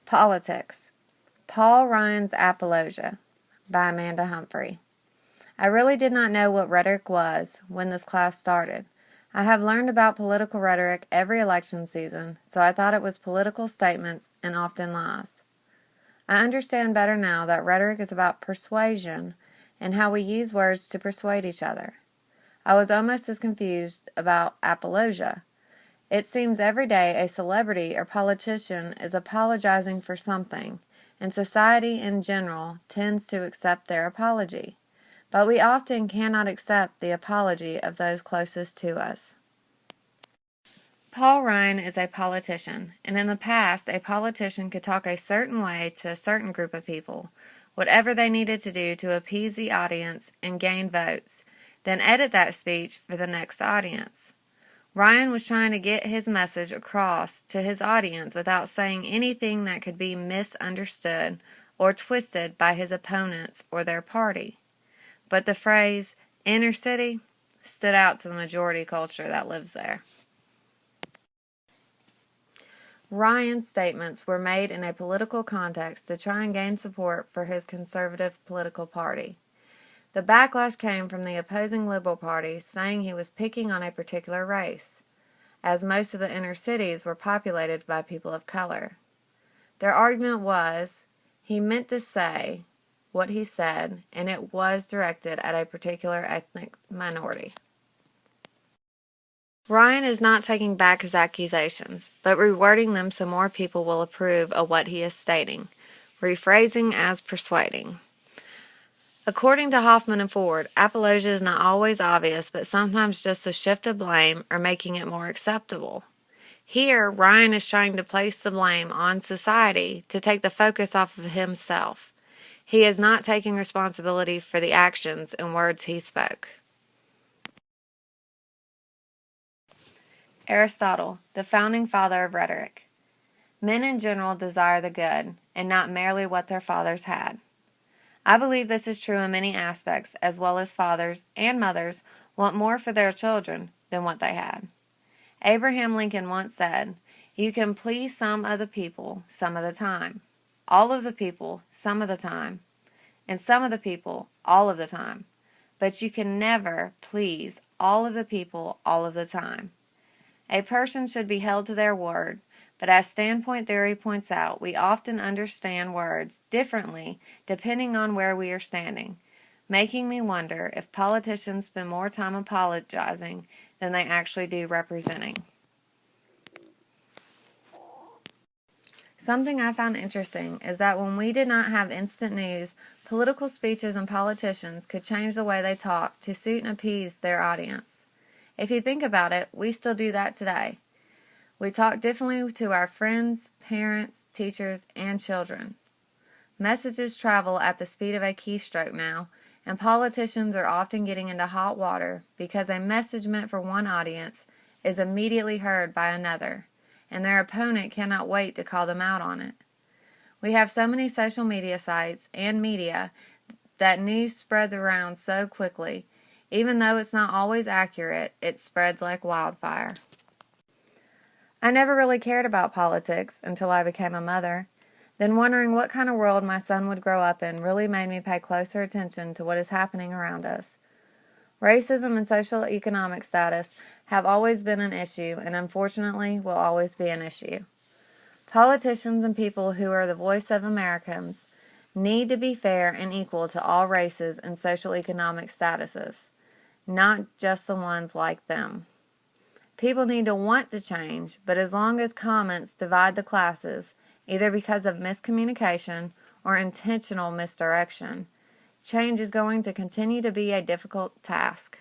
Politics. Paul Ryan's Apologia by Amanda Humphrey. I really did not know what rhetoric was when this class started. I have learned about political rhetoric every election season, so I thought it was political statements and often lies. I understand better now that rhetoric is about persuasion and how we use words to persuade each other. I was almost as confused about apologia. It seems every day a celebrity or politician is apologizing for something, and society in general tends to accept their apology. But we often cannot accept the apology of those closest to us. Paul Ryan is a politician, and in the past, a politician could talk a certain way to a certain group of people, whatever they needed to do to appease the audience and gain votes, then edit that speech for the next audience. Ryan was trying to get his message across to his audience without saying anything that could be misunderstood or twisted by his opponents or their party. But the phrase, inner city, stood out to the majority culture that lives there. Ryan's statements were made in a political context to try and gain support for his conservative political party. The backlash came from the opposing Liberal Party saying he was picking on a particular race, as most of the inner cities were populated by people of color. Their argument was he meant to say what he said, and it was directed at a particular ethnic minority. Ryan is not taking back his accusations, but rewording them so more people will approve of what he is stating, rephrasing as persuading. According to Hoffman and Ford, apologia is not always obvious, but sometimes just a shift of blame or making it more acceptable. Here, Ryan is trying to place the blame on society to take the focus off of himself. He is not taking responsibility for the actions and words he spoke. Aristotle, the founding father of rhetoric. Men in general desire the good, and not merely what their fathers had. I believe this is true in many aspects, as well as fathers and mothers want more for their children than what they had. Abraham Lincoln once said, "You can please some of the people some of the time, all of the people some of the time, and some of the people all of the time, but you can never please all of the people all of the time." A person should be held to their word, but as standpoint theory points out, we often understand words differently depending on where we are standing, making me wonder if politicians spend more time apologizing than they actually do representing. Something I found interesting is that when we did not have instant news, political speeches and politicians could change the way they talk to suit and appease their audience. If you think about it, we still do that today. We talk differently to our friends, parents, teachers, and children. Messages travel at the speed of a keystroke now, and politicians are often getting into hot water because a message meant for one audience is immediately heard by another, and their opponent cannot wait to call them out on it. We have so many social media sites and media that news spreads around so quickly. Even though it's not always accurate, it spreads like wildfire. I never really cared about politics until I became a mother. Then wondering what kind of world my son would grow up in really made me pay closer attention to what is happening around us. Racism and social economic status have always been an issue and unfortunately will always be an issue. Politicians and people who are the voice of Americans need to be fair and equal to all races and social economic statuses, not just the ones like them. People need to want to change, but as long as comments divide the classes, either because of miscommunication or intentional misdirection, change is going to continue to be a difficult task.